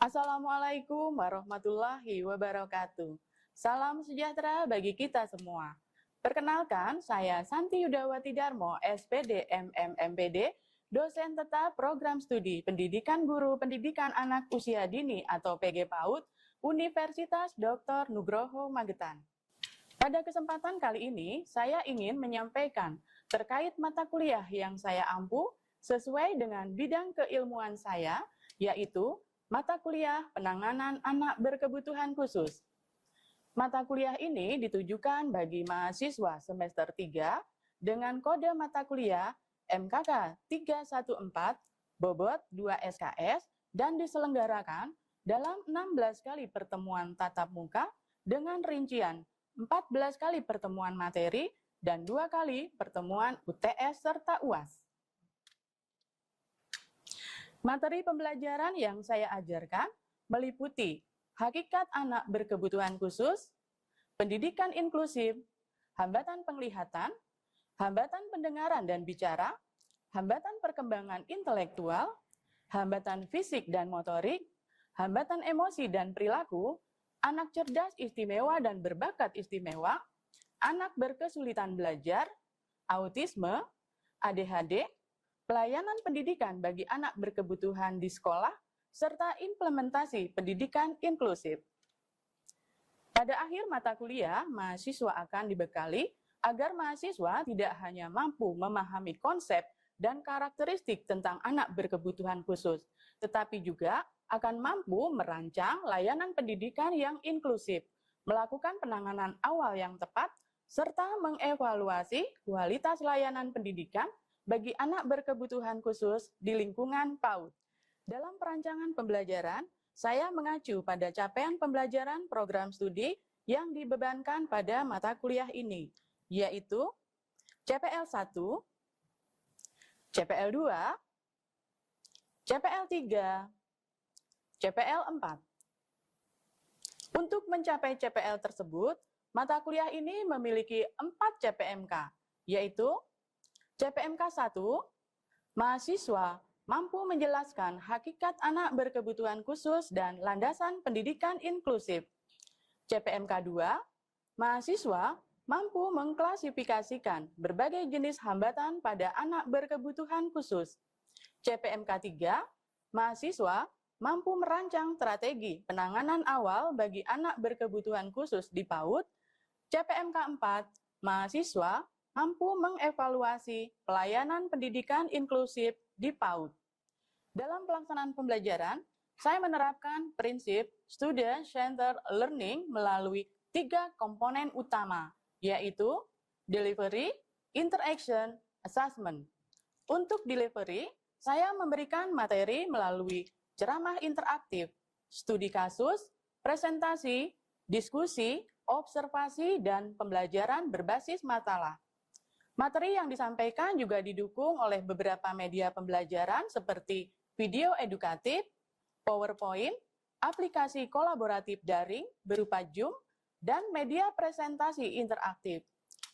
Assalamualaikum warahmatullahi wabarakatuh. Salam sejahtera bagi kita semua. Perkenalkan, saya Santi Yudawati Darmo, SPD MMMPD, dosen tetap program studi Pendidikan Guru Pendidikan Anak Usia Dini atau PG PAUD, Universitas Dr. Nugroho Magetan. Pada kesempatan kali ini, saya ingin menyampaikan terkait mata kuliah yang saya ampu sesuai dengan bidang keilmuan saya, yaitu mata kuliah penanganan anak berkebutuhan khusus. Mata kuliah ini ditujukan bagi mahasiswa semester 3 dengan kode mata kuliah MKK 314, bobot 2 SKS, dan diselenggarakan dalam 16 kali pertemuan tatap muka dengan rincian 14 kali pertemuan materi dan 2 kali pertemuan UTS serta UAS. Materi pembelajaran yang saya ajarkan meliputi hakikat anak berkebutuhan khusus, pendidikan inklusif, hambatan penglihatan, hambatan pendengaran dan bicara, hambatan perkembangan intelektual, hambatan fisik dan motorik, hambatan emosi dan perilaku, anak cerdas istimewa dan berbakat istimewa, anak berkesulitan belajar, autisme, ADHD, pelayanan pendidikan bagi anak berkebutuhan di sekolah, serta implementasi pendidikan inklusif. Pada akhir mata kuliah, mahasiswa akan dibekali agar mahasiswa tidak hanya mampu memahami konsep dan karakteristik tentang anak berkebutuhan khusus, tetapi juga akan mampu merancang layanan pendidikan yang inklusif, melakukan penanganan awal yang tepat, serta mengevaluasi kualitas layanan pendidikan bagi anak berkebutuhan khusus di lingkungan PAUD. Dalam perancangan pembelajaran, saya mengacu pada capaian pembelajaran program studi yang dibebankan pada mata kuliah ini, yaitu CPL 1, CPL 2, CPL 3, CPL 4. Untuk mencapai CPL tersebut, mata kuliah ini memiliki 4 CPMK, yaitu CPMK 1, mahasiswa mampu menjelaskan hakikat anak berkebutuhan khusus dan landasan pendidikan inklusif. CPMK 2, mahasiswa mampu mengklasifikasikan berbagai jenis hambatan pada anak berkebutuhan khusus. CPMK 3, mahasiswa mampu merancang strategi penanganan awal bagi anak berkebutuhan khusus di PAUD. CPMK 4, mahasiswa mampu mengevaluasi pelayanan pendidikan inklusif di PAUD. Dalam pelaksanaan pembelajaran, saya menerapkan prinsip student-centered learning melalui 3 komponen utama, yaitu delivery, interaction, assessment. Untuk delivery, saya memberikan materi melalui ceramah interaktif, studi kasus, presentasi, diskusi, observasi, dan pembelajaran berbasis makalah. Materi yang disampaikan juga didukung oleh beberapa media pembelajaran seperti video edukatif, PowerPoint, aplikasi kolaboratif daring berupa Zoom, dan media presentasi interaktif.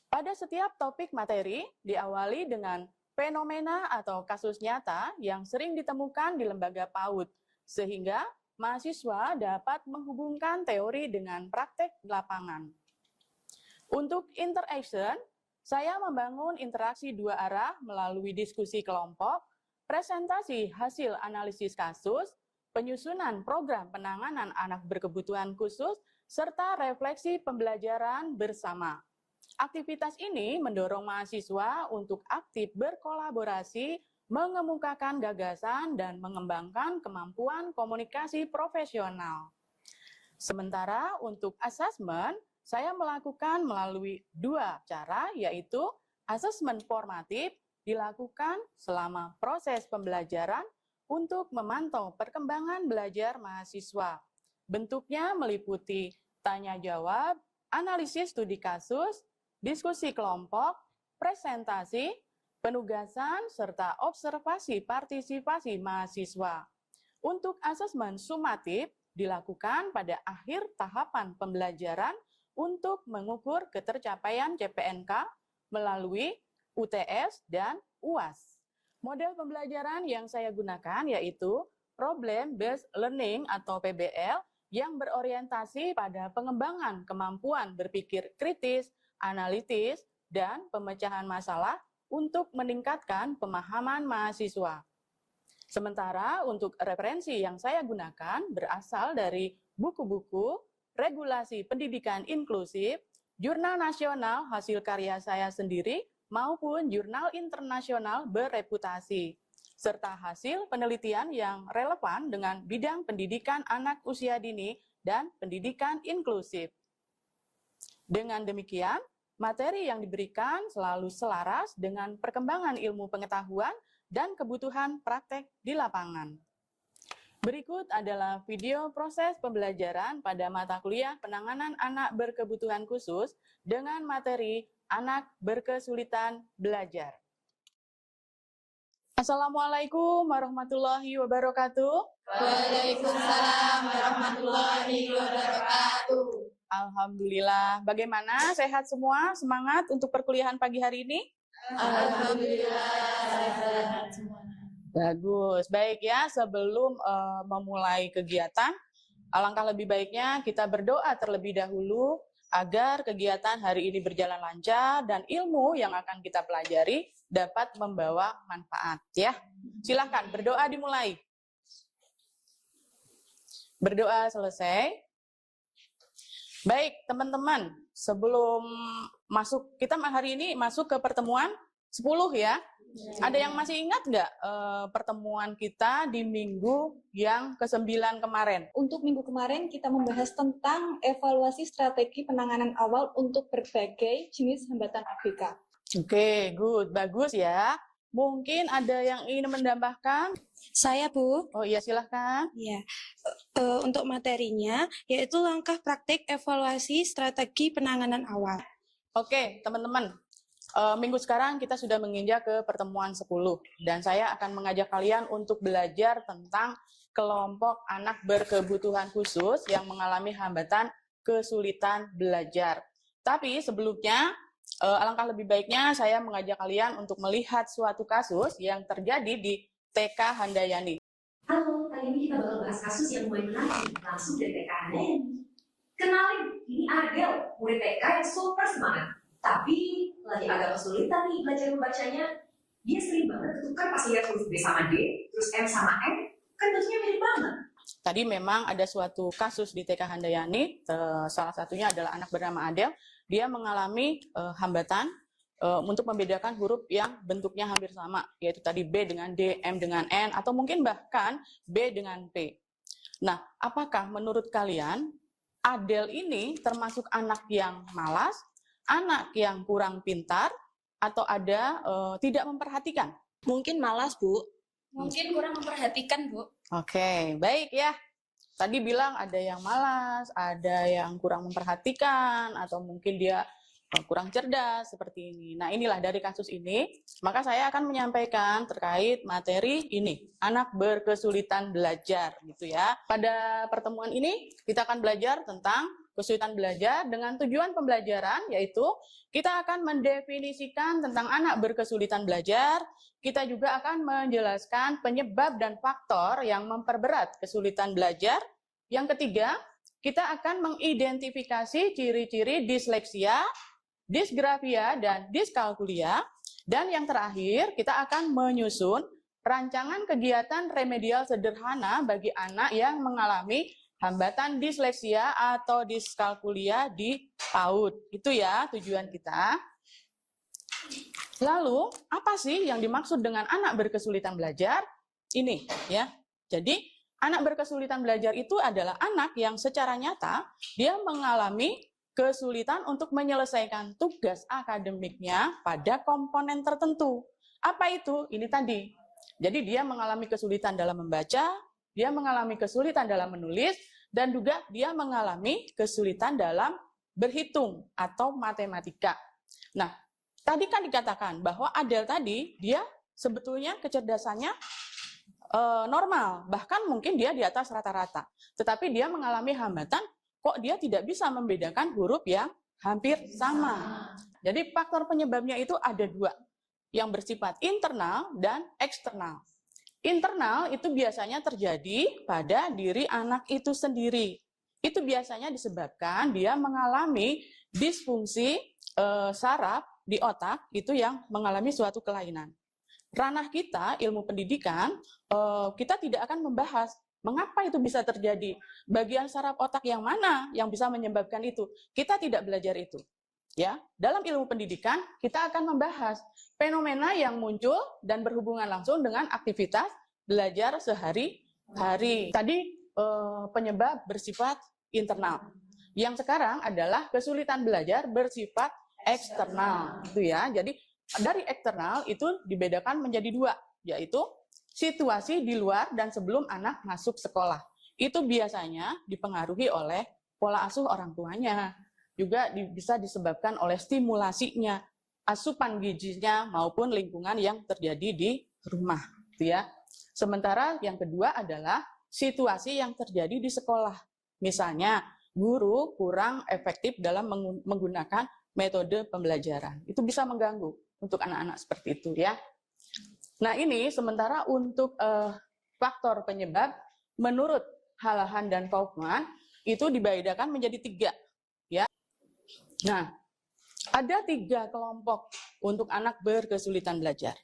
Pada setiap topik materi diawali dengan fenomena atau kasus nyata yang sering ditemukan di lembaga PAUD, sehingga mahasiswa dapat menghubungkan teori dengan praktek lapangan. Untuk interaction, saya membangun interaksi 2 arah melalui diskusi kelompok, presentasi hasil analisis kasus, penyusunan program penanganan anak berkebutuhan khusus, serta refleksi pembelajaran bersama. Aktivitas ini mendorong mahasiswa untuk aktif berkolaborasi, mengemukakan gagasan, dan mengembangkan kemampuan komunikasi profesional. Sementara untuk asesmen, saya melakukan melalui 2 cara, yaitu asesmen formatif dilakukan selama proses pembelajaran untuk memantau perkembangan belajar mahasiswa. Bentuknya meliputi tanya jawab, analisis studi kasus, diskusi kelompok, presentasi, penugasan, serta observasi partisipasi mahasiswa. Untuk asesmen sumatif dilakukan pada akhir tahapan pembelajaran untuk mengukur ketercapaian CPNK melalui UTS dan UAS. Model pembelajaran yang saya gunakan yaitu Problem Based Learning atau PBL yang berorientasi pada pengembangan kemampuan berpikir kritis, analitis, dan pemecahan masalah untuk meningkatkan pemahaman mahasiswa. Sementara untuk referensi yang saya gunakan berasal dari buku-buku, regulasi pendidikan inklusif, jurnal nasional hasil karya saya sendiri, maupun jurnal internasional bereputasi, serta hasil penelitian yang relevan dengan bidang pendidikan anak usia dini dan pendidikan inklusif. Dengan demikian, materi yang diberikan selalu selaras dengan perkembangan ilmu pengetahuan dan kebutuhan praktek di lapangan. Berikut adalah video proses pembelajaran pada mata kuliah penanganan anak berkebutuhan khusus dengan materi anak berkesulitan belajar. Assalamualaikum warahmatullahi wabarakatuh. Waalaikumsalam warahmatullahi wabarakatuh. Alhamdulillah. Bagaimana? Sehat semua? Semangat untuk perkuliahan pagi hari ini? Alhamdulillah sehat semua. Bagus. Baik ya, sebelum memulai kegiatan, alangkah lebih baiknya kita berdoa terlebih dahulu agar kegiatan hari ini berjalan lancar dan ilmu yang akan kita pelajari dapat membawa manfaat ya. Silahkan berdoa dimulai. Berdoa selesai. Baik teman-teman, sebelum kita hari ini masuk ke pertemuan 10 ya. Ada yang masih ingat nggak pertemuan kita di minggu yang ke-9 kemarin? Untuk minggu kemarin kita membahas tentang evaluasi strategi penanganan awal untuk berbagai jenis hambatan ABK. Oke, good, bagus ya. Mungkin ada yang ingin menambahkan? Saya, Bu. Oh iya, silahkan. Ya, untuk materinya yaitu langkah praktik evaluasi strategi penanganan awal. Oke, teman-teman. Minggu sekarang kita sudah menginjak ke pertemuan 10 dan saya akan mengajak kalian untuk belajar tentang kelompok anak berkebutuhan khusus yang mengalami hambatan kesulitan belajar. Tapi sebelumnya alangkah lebih baiknya saya mengajak kalian untuk melihat suatu kasus yang terjadi di TK Handayani. Halo, kali ini kita bakal bahas kasus yang mulai menarik langsung dari TK Handayani. Kenalin, ini Adel, murid TK yang super semangat. Tapi lagi agak kesulitan nih belajar membacanya. Dia sering banget ketukar pas lihat huruf B sama D, terus M sama M, kan bentuknya mirip banget. Tadi memang ada suatu kasus di TK Handayani, salah satunya adalah anak bernama Adel. Dia mengalami hambatan untuk membedakan huruf yang bentuknya hampir sama, yaitu tadi B dengan D, M dengan N, atau mungkin bahkan B dengan P. Nah, apakah menurut kalian Adel ini termasuk anak yang malas, anak yang kurang pintar, atau ada tidak memperhatikan? Mungkin malas, Bu. Mungkin kurang memperhatikan, Bu. Oke, baik ya. Tadi bilang ada yang malas, ada yang kurang memperhatikan, atau mungkin dia kurang cerdas seperti ini. Nah, inilah dari kasus ini, maka saya akan menyampaikan terkait materi ini, anak berkesulitan belajar gitu ya. Pada pertemuan ini kita akan belajar tentang kesulitan belajar dengan tujuan pembelajaran, yaitu kita akan mendefinisikan tentang anak berkesulitan belajar. Kita juga akan menjelaskan penyebab dan faktor yang memperberat kesulitan belajar. Yang ketiga, kita akan mengidentifikasi ciri-ciri disleksia, disgrafia, dan diskalkulia. Dan yang terakhir, kita akan menyusun rancangan kegiatan remedial sederhana bagi anak yang mengalami hambatan disleksia atau diskalkulia di PAUD. Itu ya tujuan kita. Lalu, apa sih yang dimaksud dengan anak berkesulitan belajar? Ini ya. Jadi, anak berkesulitan belajar itu adalah anak yang secara nyata dia mengalami kesulitan untuk menyelesaikan tugas akademiknya pada komponen tertentu. Apa itu? Ini tadi. Jadi dia mengalami kesulitan dalam membaca, dia mengalami kesulitan dalam menulis, dan juga dia mengalami kesulitan dalam berhitung atau matematika. Nah, tadi kan dikatakan bahwa Adel tadi, dia sebetulnya kecerdasannya normal, bahkan mungkin dia di atas rata-rata. Tetapi dia mengalami hambatan, kok dia tidak bisa membedakan huruf yang hampir sama. Jadi faktor penyebabnya itu ada dua, yang bersifat internal dan eksternal. Internal itu biasanya terjadi pada diri anak itu sendiri. Itu biasanya disebabkan dia mengalami disfungsi saraf di otak itu yang mengalami suatu kelainan. Ranah kita, ilmu pendidikan, kita tidak akan membahas mengapa itu bisa terjadi. Bagian saraf otak yang mana yang bisa menyebabkan itu? Kita tidak belajar itu. Ya, dalam ilmu pendidikan kita akan membahas fenomena yang muncul dan berhubungan langsung dengan aktivitas belajar sehari-hari. Tadi penyebab bersifat internal. Yang sekarang adalah kesulitan belajar bersifat eksternal, gitu ya. Jadi dari eksternal itu dibedakan menjadi dua, yaitu situasi di luar dan sebelum anak masuk sekolah. Itu biasanya dipengaruhi oleh pola asuh orang tuanya. Juga bisa disebabkan oleh stimulasinya, asupan gizinya maupun lingkungan yang terjadi di rumah, gitu ya. Sementara yang kedua adalah situasi yang terjadi di sekolah. Misalnya, guru kurang efektif dalam menggunakan metode pembelajaran. Itu bisa mengganggu untuk anak-anak seperti itu ya. Nah ini sementara untuk faktor penyebab menurut Halahan dan Kaufman itu dibedakan menjadi 3 ya. Nah, ada 3 kelompok untuk anak berkesulitan belajar.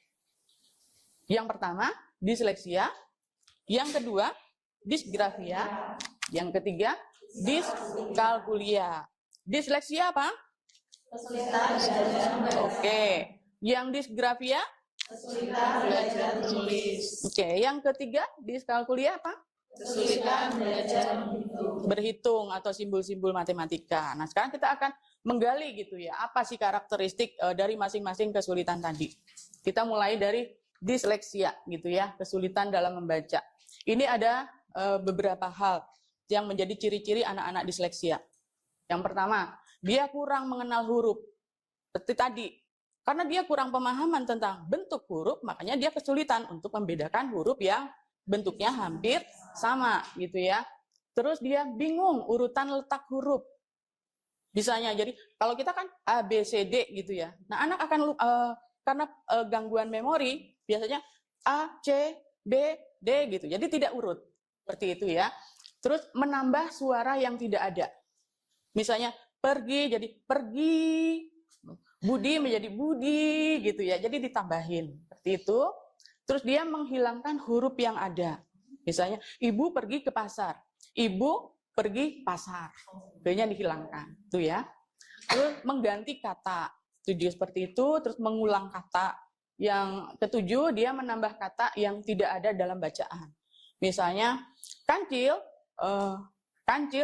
Yang pertama, disleksia. Yang kedua, disgrafia. Yang ketiga, diskalkulia. Disleksia apa? Kesulitan belajar. Oke. Yang disgrafia? Kesulitan belajar menulis. Oke. Yang ketiga, diskalkulia apa? Kesulitan belajar Berhitung atau simbol-simbol matematika. Nah, sekarang kita akan menggali gitu ya, apa sih karakteristik dari masing-masing kesulitan tadi. Kita mulai dari disleksia gitu ya, kesulitan dalam membaca. Ini ada beberapa hal yang menjadi ciri-ciri anak-anak disleksia. Yang pertama, dia kurang mengenal huruf. Seperti tadi, karena dia kurang pemahaman tentang bentuk huruf, makanya dia kesulitan untuk membedakan huruf yang bentuknya hampir sama gitu ya. Terus dia bingung urutan letak huruf. Misalnya, jadi kalau kita kan A, B, C, D gitu ya. Nah, anak akan karena gangguan memori, biasanya A, C, B, D gitu. Jadi tidak urut. Seperti itu ya. Terus menambah suara yang tidak ada. Misalnya pergi jadi pergi, budi menjadi budi gitu ya. Jadi ditambahin. Seperti itu. Terus dia menghilangkan huruf yang ada. Misalnya ibu pergi ke pasar. Ibu pergi pasar. B-nya dihilangkan. Itu ya. Terus mengganti kata. 7 seperti itu. Terus mengulang kata. Yang ketujuh, dia menambah kata yang tidak ada dalam bacaan. Misalnya, kancil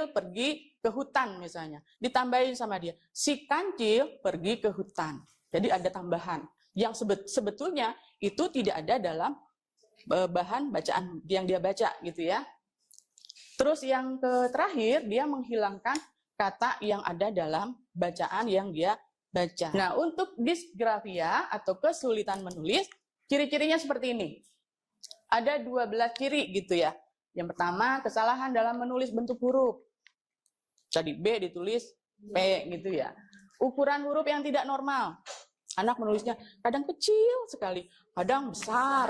pergi ke hutan misalnya. Ditambahin sama dia, si kancil pergi ke hutan. Jadi ada tambahan. Yang sebetulnya itu tidak ada dalam bahan bacaan yang dia baca gitu ya. Terus yang terakhir, dia menghilangkan kata yang ada dalam bacaan yang dia baca. Nah, untuk disgrafia atau kesulitan menulis, ciri-cirinya seperti ini. Ada 12 ciri gitu ya. Yang pertama, kesalahan dalam menulis bentuk huruf. Tadi B ditulis P gitu ya. Ukuran huruf yang tidak normal. Anak menulisnya kadang kecil sekali, kadang besar.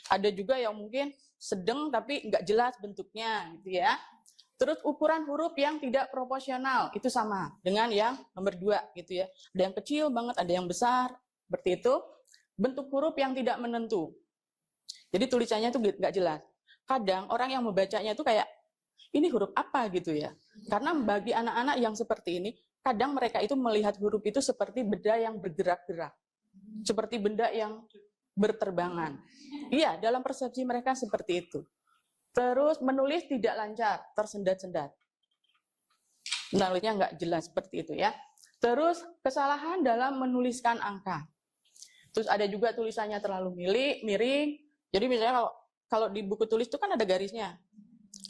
Ada juga yang mungkin sedang tapi nggak jelas bentuknya gitu ya. Terus ukuran huruf yang tidak proporsional, itu sama dengan yang nomor 2 gitu ya. Ada yang kecil banget, ada yang besar, seperti itu. Bentuk huruf yang tidak menentu. Jadi tulisannya itu nggak jelas. Kadang orang yang membacanya itu kayak, ini huruf apa gitu ya. Karena bagi anak-anak yang seperti ini, kadang mereka itu melihat huruf itu seperti benda yang bergerak-gerak. Seperti benda yang berterbangan. Iya, dalam persepsi mereka seperti itu. Terus menulis tidak lancar, tersendat-sendat. Menulisnya nggak jelas seperti itu ya. Terus kesalahan dalam menuliskan angka. Terus ada juga tulisannya terlalu miring. Jadi misalnya kalau di buku tulis itu kan ada garisnya.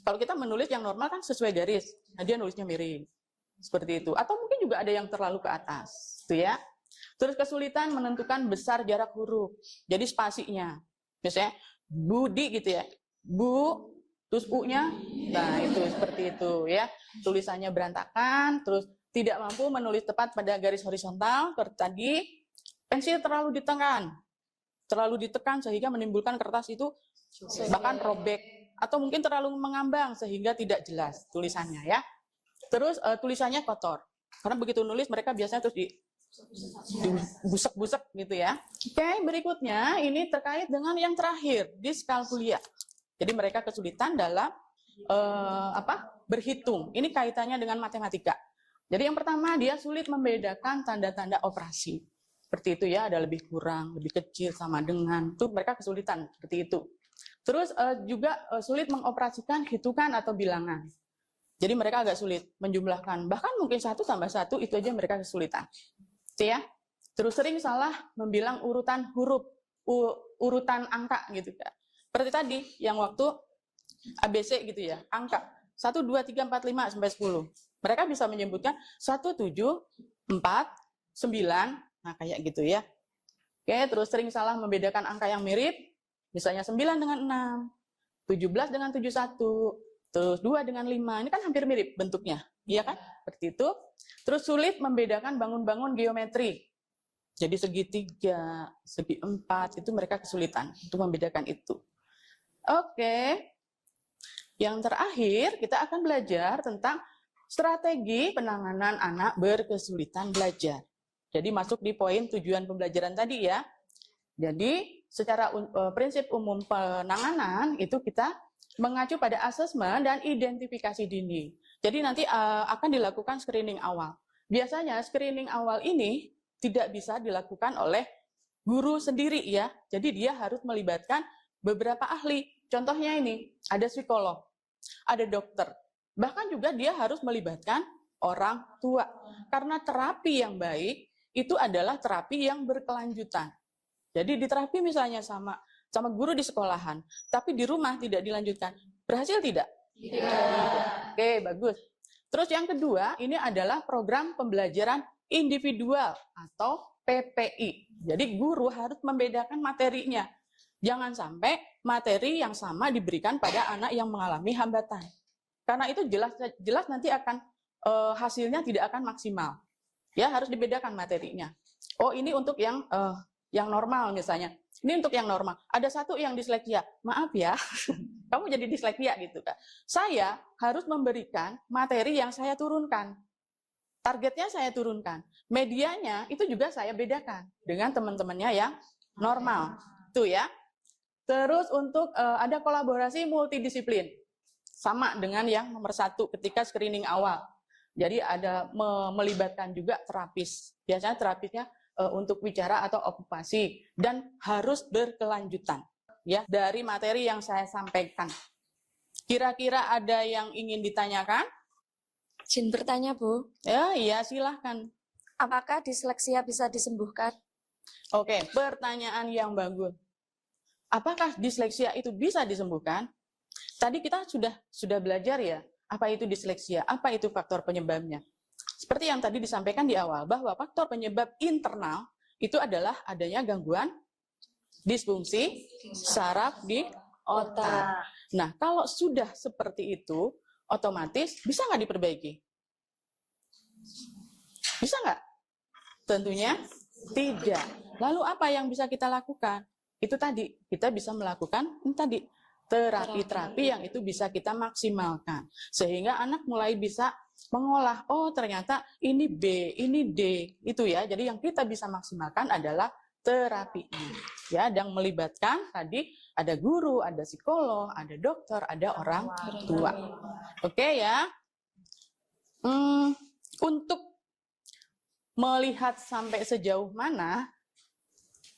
Kalau kita menulis yang normal kan sesuai garis. Nah dia nulisnya miring. Seperti itu. Atau mungkin juga ada yang terlalu ke atas. Itu ya. Terus kesulitan menentukan besar jarak huruf. Jadi spasinya. Misalnya budi gitu ya. Bu, terus U-nya, nah itu seperti itu ya. Tulisannya berantakan, terus tidak mampu menulis tepat pada garis horizontal, seperti tadi. Pensil terlalu ditekan. terlalu ditekan sehingga menimbulkan kertas itu bahkan robek, atau mungkin terlalu mengambang sehingga tidak jelas tulisannya ya. Terus tulisannya kotor, karena begitu nulis mereka biasanya terus busek-busek gitu ya. Oke, berikutnya ini terkait dengan yang terakhir, diskalkulia. Jadi mereka kesulitan dalam berhitung. Ini kaitannya dengan matematika. Jadi yang pertama, dia sulit membedakan tanda-tanda operasi. Seperti itu ya, ada lebih kurang, lebih kecil, sama dengan. Itu mereka kesulitan seperti itu. Terus juga sulit mengoperasikan hitungan atau bilangan. Jadi mereka agak sulit menjumlahkan. Bahkan mungkin 1 tambah 1 itu aja mereka kesulitan. Itu ya. Terus sering salah membilang urutan huruf, urutan angka gitu kan. Seperti tadi yang waktu ABC gitu ya, angka 1, 2, 3, 4, 5 sampai 10. Mereka bisa menyebutkan 1, 7, 4, 9, nah kayak gitu ya. Oke, terus sering salah membedakan angka yang mirip, misalnya 9 dengan 6, 17 dengan 71, terus 2 dengan 5, ini kan hampir mirip bentuknya, iya kan? Seperti itu. Terus sulit membedakan bangun-bangun geometri. Jadi segitiga, segi 4, itu mereka kesulitan untuk membedakan itu. Oke, yang terakhir kita akan belajar tentang strategi penanganan anak berkesulitan belajar. Jadi masuk di poin tujuan pembelajaran tadi ya. Jadi secara prinsip umum penanganan itu kita mengacu pada asesmen dan identifikasi dini. Jadi nanti akan dilakukan screening awal. Biasanya screening awal ini tidak bisa dilakukan oleh guru sendiri ya. Jadi dia harus melibatkan beberapa ahli. Contohnya ini, ada psikolog, ada dokter. Bahkan juga dia harus melibatkan orang tua. Karena terapi yang baik itu adalah terapi yang berkelanjutan. Jadi di terapi misalnya sama guru di sekolahan, tapi di rumah tidak dilanjutkan. Berhasil tidak? Tidak. Oke, bagus. Terus yang kedua, ini adalah program pembelajaran individual atau PPI. Jadi guru harus membedakan materinya. Jangan sampai materi yang sama diberikan pada anak yang mengalami hambatan. Karena itu jelas nanti akan hasilnya tidak akan maksimal. Ya, harus dibedakan materinya. Oh, ini untuk yang normal misalnya. Ini untuk yang normal. Ada satu yang disleksia. Maaf ya, kamu jadi disleksia gitu kan. Saya harus memberikan materi yang saya turunkan. Targetnya saya turunkan. Medianya itu juga saya bedakan dengan teman-temannya yang normal. Itu ya. Terus untuk ada kolaborasi multidisiplin. Sama dengan yang nomor 1 ketika screening awal. Jadi ada melibatkan juga terapis. Biasanya terapisnya untuk bicara atau okupasi. Dan harus berkelanjutan. Ya, dari materi yang saya sampaikan. Kira-kira ada yang ingin ditanyakan? Izin bertanya, Bu. Ya, iya silahkan. Apakah disleksia bisa disembuhkan? Oke, pertanyaan yang bagus. Apakah disleksia itu bisa disembuhkan? Tadi kita sudah belajar ya, apa itu disleksia, apa itu faktor penyebabnya. Seperti yang tadi disampaikan di awal, bahwa faktor penyebab internal itu adalah adanya gangguan disfungsi saraf di otak. Nah, kalau sudah seperti itu, otomatis bisa nggak diperbaiki? Bisa nggak? Tentunya tidak. Lalu apa yang bisa kita lakukan? Itu tadi, kita bisa melakukan terapi-terapi yang itu bisa kita maksimalkan. Sehingga anak mulai bisa mengolah, oh ternyata ini B, ini D, itu ya. Jadi yang kita bisa maksimalkan adalah terapinya. Ya, dan melibatkan tadi ada guru, ada psikolog, ada dokter, ada orang tua. Oke ya. Untuk melihat sampai sejauh mana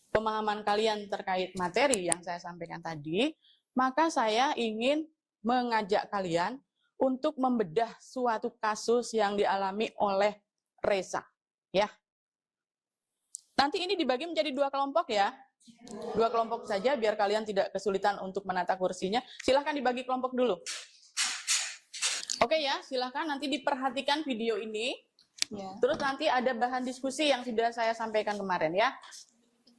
pemahaman kalian terkait materi yang saya sampaikan tadi, maka saya ingin mengajak kalian untuk membedah suatu kasus yang dialami oleh Reza. Ya. Nanti ini dibagi menjadi 2 kelompok ya. 2 kelompok saja biar kalian tidak kesulitan untuk menata kursinya. Silahkan dibagi kelompok dulu. Oke ya, silahkan nanti diperhatikan video ini. Ya. Terus nanti ada bahan diskusi yang sudah saya sampaikan kemarin ya.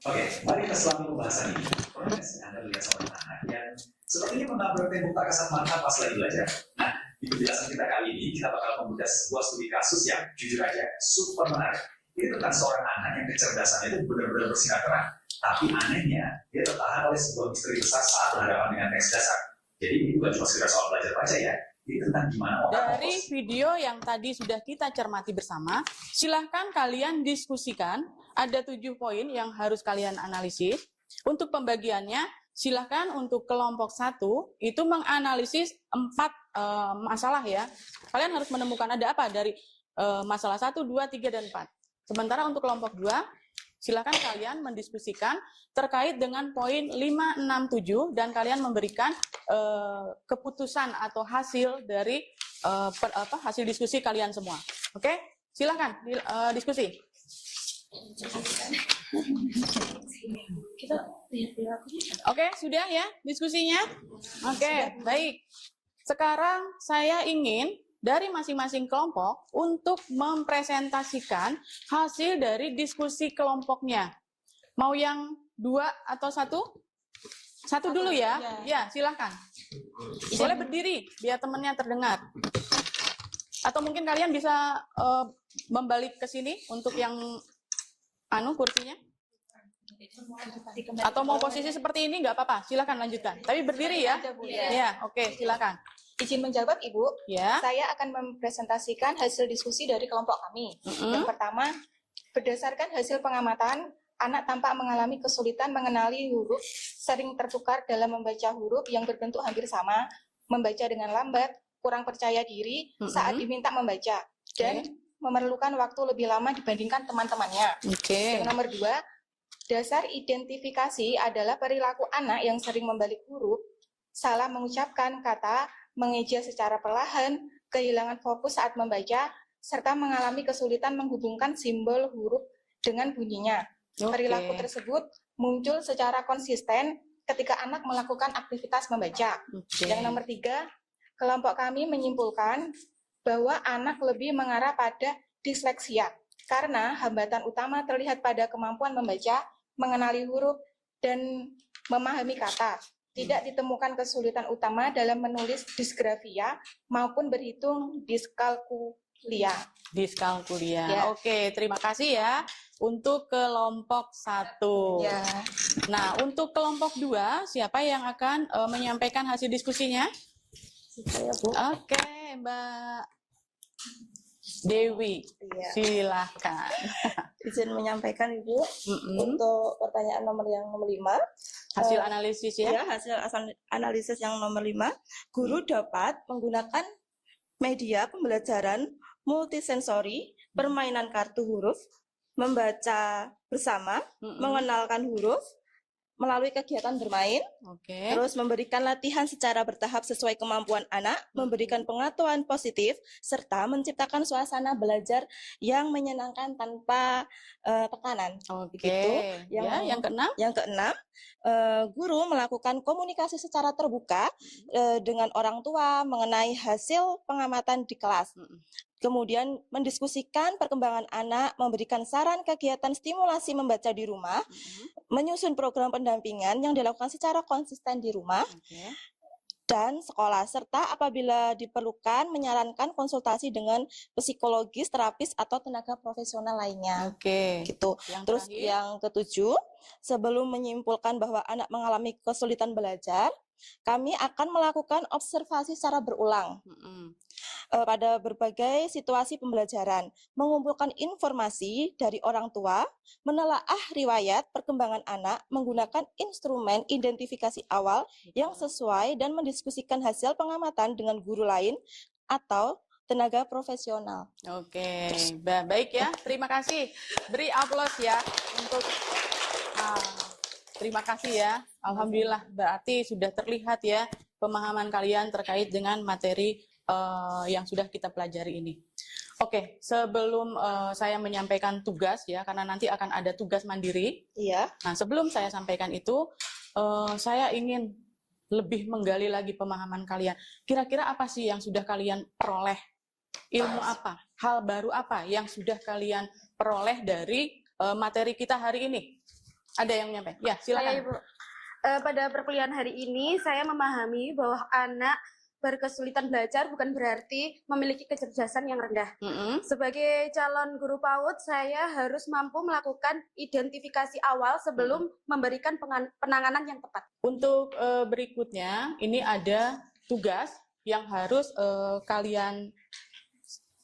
Oke, mari kita selami pembahasan ini. Progres Anda melihat seorang anak yang sepertinya menabrak tembok tak kasat mata pas lagi belajar. Nah, di penjelasan kita kali ini, kita bakal membedah sebuah studi kasus yang jujur aja super menarik. Ini tentang seorang anak yang kecerdasannya itu benar-benar bersinar terang. Tapi anehnya, dia tertahan oleh sebuah misteri besar saat berhadapan dengan teks dasar. Jadi ini bukan cuma sekedar soal belajar baca ya, ini tentang gimana otak Dari video yang tadi sudah kita cermati bersama, silahkan kalian diskusikan. Ada 7 poin yang harus kalian analisis. Untuk pembagiannya, silahkan untuk kelompok 1 itu menganalisis 4 masalah ya. Kalian harus menemukan ada apa dari masalah 1, 2, 3, dan 4. Sementara untuk kelompok 2, silakan kalian mendiskusikan terkait dengan poin 5, 6, 7 dan kalian memberikan keputusan atau hasil dari hasil diskusi kalian semua. Oke, silakan diskusi. Oke, sudah ya diskusinya? Oke, baik. Sekarang saya ingin dari masing-masing kelompok untuk mempresentasikan hasil dari diskusi kelompoknya. Mau yang 2 atau 1? 1 dulu ya? Ya, silahkan. Boleh berdiri biar temannya terdengar. Atau mungkin kalian bisa membalik ke sini untuk yang kursinya. Atau mau posisi seperti ini nggak apa-apa, silahkan lanjutkan. Tapi berdiri ya? Ya, oke, silahkan. Izin menjawab, Ibu. Ya. Saya akan mempresentasikan hasil diskusi dari kelompok kami. Yang pertama, berdasarkan hasil pengamatan, anak tampak mengalami kesulitan mengenali huruf, sering tertukar dalam membaca huruf yang berbentuk hampir sama, membaca dengan lambat, kurang percaya diri saat diminta membaca, dan memerlukan waktu lebih lama dibandingkan teman-temannya. Yang nomor 2, dasar identifikasi adalah perilaku anak yang sering membalik huruf, salah mengucapkan kata, mengeja secara perlahan, kehilangan fokus saat membaca, serta mengalami kesulitan menghubungkan simbol huruf dengan bunyinya. Perilaku tersebut muncul secara konsisten ketika anak melakukan aktivitas membaca. Yang nomor 3, kelompok kami menyimpulkan bahwa anak lebih mengarah pada disleksia, karena hambatan utama terlihat pada kemampuan membaca, mengenali huruf, dan memahami kata. Tidak ditemukan kesulitan utama dalam menulis disgrafia maupun berhitung diskalkulia. Ya. Oke, terima kasih ya untuk kelompok 1. Ya. Nah, untuk kelompok 2, siapa yang akan menyampaikan hasil diskusinya? Saya, Bu. Oke, Mbak Dewi, silahkan. Izin menyampaikan, Ibu, untuk pertanyaan nomor 5. Hasil analisis ya? Ya, hasil analisis yang nomor 5. Guru dapat menggunakan media pembelajaran multisensori, permainan kartu huruf, membaca bersama, mengenalkan huruf, melalui kegiatan bermain, terus memberikan latihan secara bertahap sesuai kemampuan anak, memberikan pengetahuan positif, serta menciptakan suasana belajar yang menyenangkan tanpa tekanan. Begitu. Yang keenam? Yang keenam, guru melakukan komunikasi secara terbuka dengan orang tua mengenai hasil pengamatan di kelas. Kemudian mendiskusikan perkembangan anak, memberikan saran kegiatan stimulasi membaca di rumah, menyusun program pendampingan yang dilakukan secara konsisten di rumah, dan sekolah, serta apabila diperlukan menyarankan konsultasi dengan psikologis, terapis, atau tenaga profesional lainnya. Gitu. Terus yang ketujuh, sebelum menyimpulkan bahwa anak mengalami kesulitan belajar, kami akan melakukan observasi secara berulang pada berbagai situasi pembelajaran, mengumpulkan informasi dari orang tua, menelaah riwayat perkembangan anak menggunakan instrumen identifikasi awal yang sesuai, dan mendiskusikan hasil pengamatan dengan guru lain atau tenaga profesional. Oke, baik ya. Terima kasih. Beri aplaus ya untuk terima kasih ya. Alhamdulillah, berarti sudah terlihat ya pemahaman kalian terkait dengan materi yang sudah kita pelajari ini. Oke, sebelum saya menyampaikan tugas ya, karena nanti akan ada tugas mandiri. Nah, sebelum saya sampaikan itu, saya ingin lebih menggali lagi pemahaman kalian. Kira-kira apa sih yang sudah kalian peroleh? Ilmu apa? Hal baru apa yang sudah kalian peroleh dari materi kita hari ini? Ada yang menyampaikan? Ya, silakan. Saya, Ibu. Pada perkuliahan hari ini, saya memahami bahwa anak berkesulitan belajar bukan berarti memiliki kecerdasan yang rendah. Sebagai calon guru PAUD, saya harus mampu melakukan identifikasi awal sebelum memberikan penanganan yang tepat. Untuk berikutnya, ini ada tugas yang harus kalian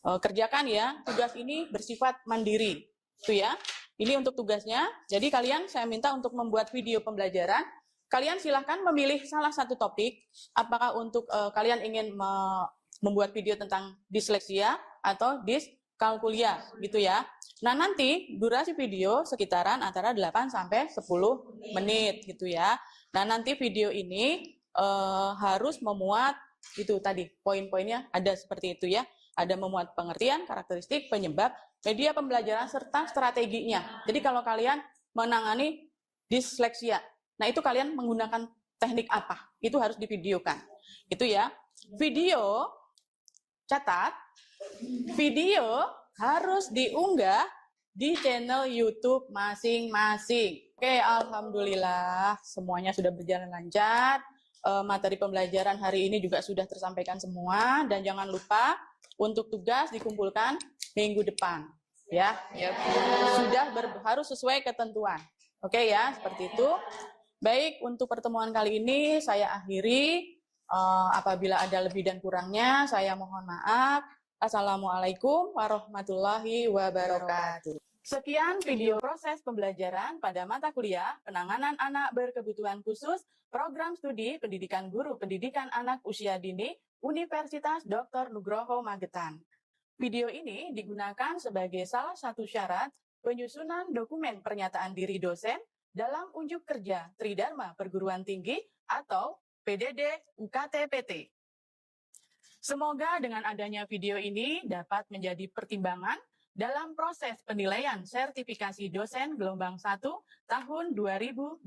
kerjakan ya. Tugas ini bersifat mandiri, itu ya. Ini untuk tugasnya. Jadi kalian saya minta untuk membuat video pembelajaran. Kalian silahkan memilih salah satu topik. Apakah untuk kalian ingin membuat video tentang disleksia atau diskalkulia, gitu ya. Nah nanti durasi video sekitaran antara 8 sampai 10 menit, gitu ya. Nah nanti video ini harus memuat itu tadi poin-poinnya ada seperti itu ya. Ada memuat pengertian, karakteristik, penyebab, media pembelajaran, serta strateginya. Jadi kalau kalian menangani disleksia, nah itu kalian menggunakan teknik apa? Itu harus divideokan. Itu ya. Video, catat, video harus diunggah di channel YouTube masing-masing. Oke, alhamdulillah semuanya sudah berjalan lancar. Materi pembelajaran hari ini juga sudah tersampaikan semua, dan jangan lupa untuk tugas dikumpulkan minggu depan, ya. Sudah harus sesuai ketentuan. Oke ya, seperti itu. Baik, untuk pertemuan kali ini saya akhiri. Apabila ada lebih dan kurangnya, saya mohon maaf. Assalamualaikum warahmatullahi wabarakatuh. Sekian video proses pembelajaran pada mata kuliah Penanganan Anak Berkebutuhan Khusus Program Studi Pendidikan Guru Pendidikan Anak Usia Dini Universitas Dr. Nugroho Magetan. Video ini digunakan sebagai salah satu syarat penyusunan dokumen pernyataan diri dosen dalam unjuk kerja Tridharma Perguruan Tinggi atau PDD UKT-PT. Semoga dengan adanya video ini dapat menjadi pertimbangan dalam proses penilaian sertifikasi dosen gelombang 1 tahun 2026.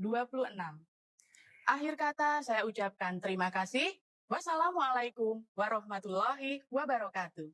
Akhir kata saya ucapkan terima kasih. Wassalamualaikum warahmatullahi wabarakatuh.